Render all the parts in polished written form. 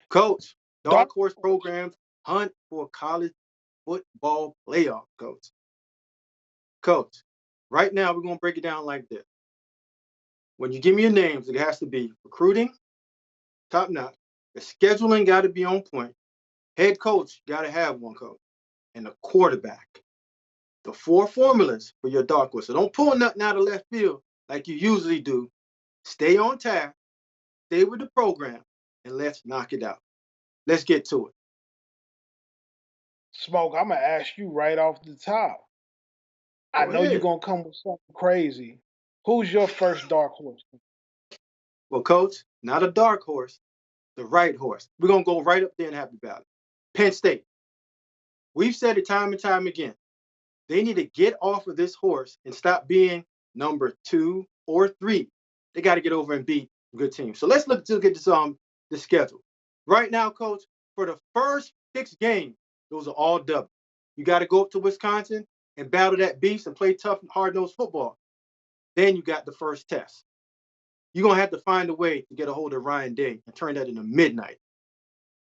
Coach, Dark dark horse horse. programs hunt for college football playoff, coach. Coach, right now we're going to break it down like this. When you give me your names, it has to be recruiting, top notch. The scheduling got to be on point. Head coach, got to have one coach. And the quarterback. The four formulas for your dark horse. So don't pull nothing out of left field like you usually do. Stay on task, stay with the program, and let's knock it out. Let's get to it. Smoke, I'm gonna ask you right off the top. I Go know you're ahead. gonna come with something crazy. Who's your first dark horse? Well, coach, not a dark horse, the right horse. We're going to go right up there in Happy Valley. Penn State. We've said it time and time again. They need to get off of this horse and stop being number 2 or 3. They got to get over and beat good teams. So let's look at this the schedule. Right now, coach, for the first 6 games, those are all W. You got to go up to Wisconsin and battle that beast and play tough, hard-nosed football. Then you got the first test. You're going to have to find a way to get a hold of Ryan Day and turn that into midnight.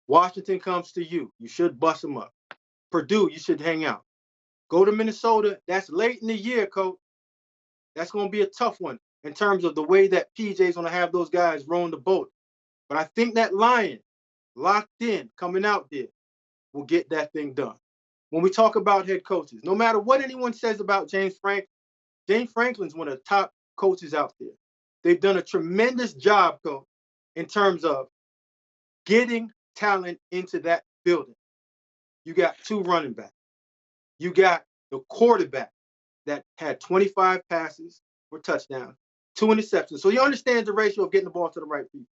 Washington comes to you. You should bust them up. Purdue, you should hang out. Go to Minnesota. That's late in the year, coach. That's going to be a tough one in terms of the way that PJ's going to have those guys rowing the boat. But I think that Lion, locked in, coming out there, will get that thing done. When we talk about head coaches, no matter what anyone says about James Franklin's one of the top coaches out there. They've done a tremendous job, coach, in terms of getting talent into that building. You got 2 running backs. You got the quarterback that had 25 passes for touchdowns, 2 interceptions. So you understand the ratio of getting the ball to the right people.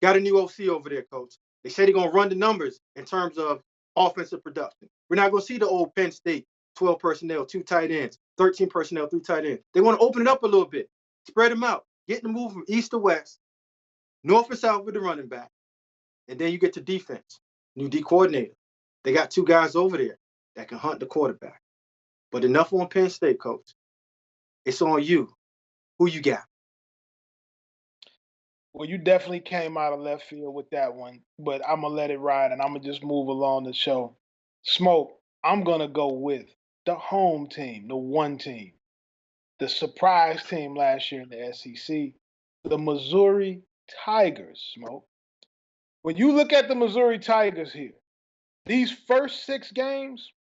Got a new OC over there, coach. They say they're going to run the numbers in terms of offensive production. We're not going to see the old Penn State 12 personnel, 2 tight ends, 13 personnel, 3 tight ends. They want to open it up a little bit, spread them out, get the move from east to west, north and south with the running back. And then you get to defense, new D coordinator. They got 2 guys over there that can hunt the quarterback. But enough on Penn State, coach. It's on you. Who you got? Well, you definitely came out of left field with that one, but I'm gonna let it ride and I'm gonna just move along the show. Smoke, I'm gonna go with the home team, the one team, the surprise team last year in the SEC, the Missouri Tigers. Smoke. When you look at the Missouri Tigers here, these first 6 games,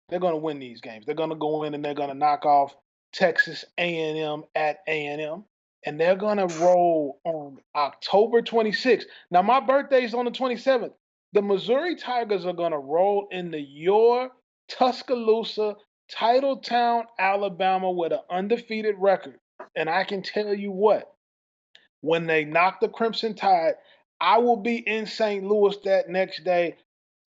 they're gonna win these games. They're gonna go in and they're gonna knock off Texas A&M at A&M, and they're gonna roll on October 26th. Now my birthday's on the 27th. The Missouri Tigers are gonna roll into your Tuscaloosa, Titletown, Alabama, with an undefeated record. And I can tell you what, when they knock the Crimson Tide, I will be in St. Louis that next day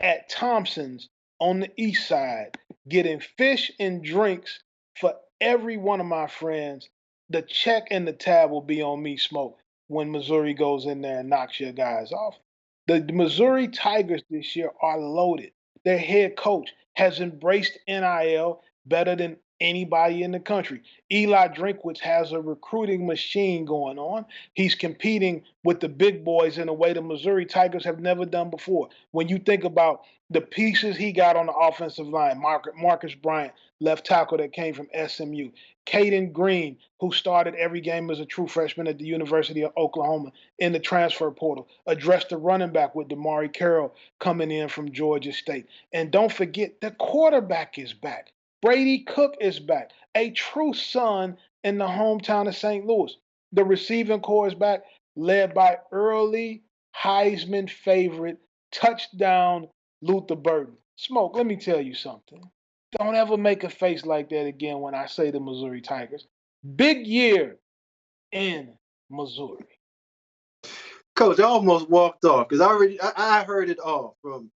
at Thompson's on the east side, getting fish and drinks for every one of my friends. The check and the tab will be on me, Smoke, when Missouri goes in there and knocks your guys off. The Missouri Tigers this year are loaded. Their head coach has embraced NIL better than anybody in the country. Eli Drinkwitz has a recruiting machine going on. He's competing with the big boys in a way the Missouri Tigers have never done before. When you think about the pieces he got on the offensive line, Marcus Bryant, left tackle that came from SMU, Caden Green, who started every game as a true freshman at the University of Oklahoma in the transfer portal, addressed the running back with Damari Carroll coming in from Georgia State. And don't forget, the quarterback is back. Brady Cook is back, a true son in the hometown of St. Louis. The receiving corps is back, led by early Heisman favorite, touchdown Luther Burden. Smoke, let me tell you something. Don't ever make a face like that again when I say the Missouri Tigers. Big year in Missouri. Coach, I almost walked off because I heard it all from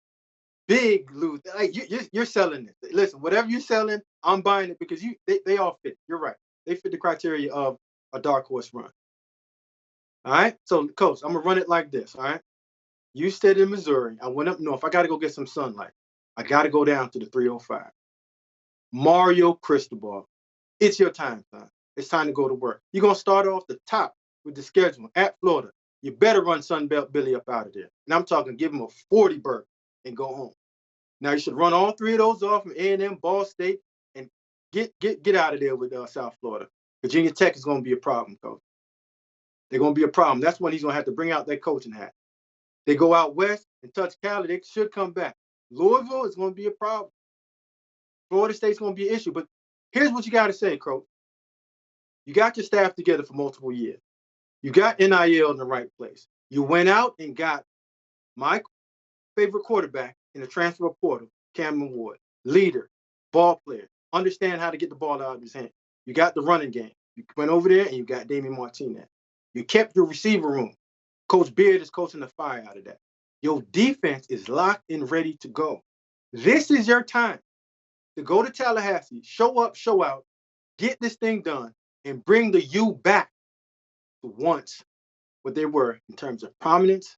Big Luther. Like you're selling it. Listen, whatever you're selling, I'm buying it because they all fit. You're right. They fit the criteria of a dark horse run. All right. So, coach, I'm gonna run it like this. All right. You stayed in Missouri. I went up north. I got to go get some sunlight. I got to go down to the 305. Mario Cristobal. It's your time, son. It's time to go to work. You're gonna start off the top with the schedule at Florida. you better run Sunbelt Billy up out of there. And I'm talking give him a 40 burger and go home. Now you should run all three of those off from A&M, Ball State, and get out of there with South Florida. Virginia Tech is going to be a problem, coach. They're going to be a problem. That's when he's going to have to bring out that coaching hat. They go out west and touch Cali, they should come back. Louisville is going to be a problem. Florida State's going to be an issue. But here's what you got to say, coach. You got your staff together for multiple years. You got NIL in the right place. You went out and got my favorite quarterback in the transfer portal, Cameron Ward. Leader, ball player, understand how to get the ball out of his hand. You got the running game. You went over there and you got Damian Martinez. You kept your receiver room. Coach Beard is coaching the fire out of that. Your defense is locked and ready to go. This is your time to go to Tallahassee, show up, show out, get this thing done, and bring the U back to once what they were in terms of prominence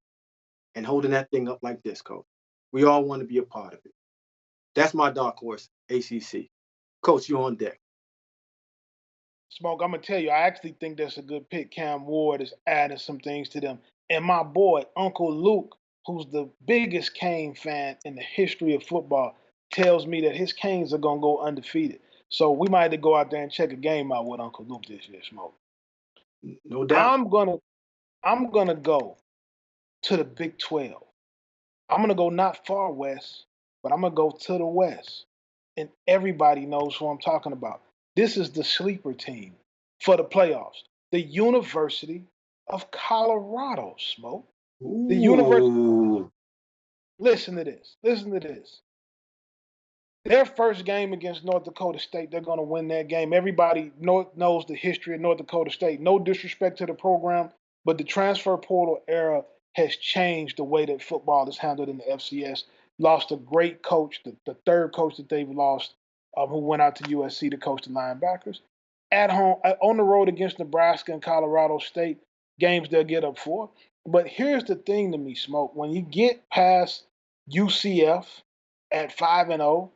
and holding that thing up like this, coach. We all want to be a part of it. That's my dark horse, ACC. Coach, you on deck. Smoke, I'm going to tell you, I actually think that's a good pick. Cam Ward is adding some things to them. And my boy, Uncle Luke, who's the biggest Cane fan in the history of football, tells me that his Canes are going to go undefeated. So we might have to go out there and check a game out with Uncle Luke this year, Smoke. No doubt. I'm gonna go to the Big 12. I'm gonna go not far west, but I'm gonna go to the west. And everybody knows who I'm talking about. This is the sleeper team for the playoffs. The University of Colorado, Smoke. The University. Listen to this. Listen to this. Their first game against North Dakota State, they're going to win that game. Everybody knows the history of North Dakota State. No disrespect to the program, but the transfer portal era has changed the way that football is handled in the FCS. Lost a great coach, the third coach that they've lost, who went out to USC to coach the linebackers. At home, on the road against Nebraska and Colorado State, games they'll get up for. But here's the thing to me, Smoke. When you get past UCF at 5-0,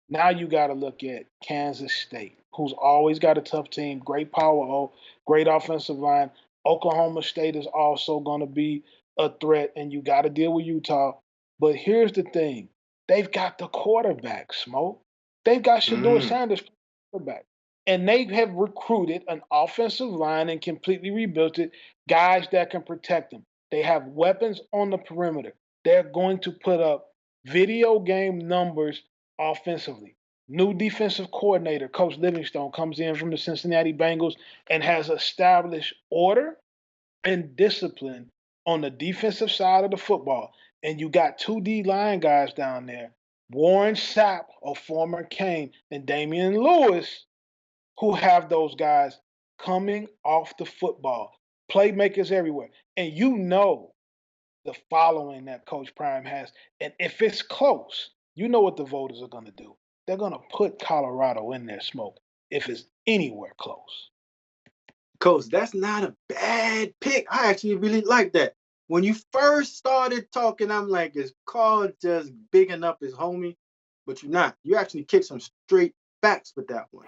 now you got to look at Kansas State, who's always got a tough team, great power O, great offensive line. Oklahoma State is also going to be a threat, and you got to deal with Utah. But here's the thing. They've got the quarterback, Smoke. They've got Shedeur Sanders quarterback. And they have recruited an offensive line and completely rebuilt it, guys that can protect them. They have weapons on the perimeter. They're going to put up video game numbers offensively. New defensive coordinator, Coach Livingstone, comes in from the Cincinnati Bengals and has established order and discipline on the defensive side of the football. And you got two D-line guys down there, Warren Sapp, a former Cane, and Damian Lewis, who have those guys coming off the football. Playmakers everywhere. And you know the following that Coach Prime has. And if it's close, you know what the voters are going to do. They're going to put Colorado in their Smoke if it's anywhere close. Coach, that's not a bad pick. I actually really like that. When you first started talking, I'm like, is Carl just bigging up his homie? But you're not. You actually kicked some straight facts with that one.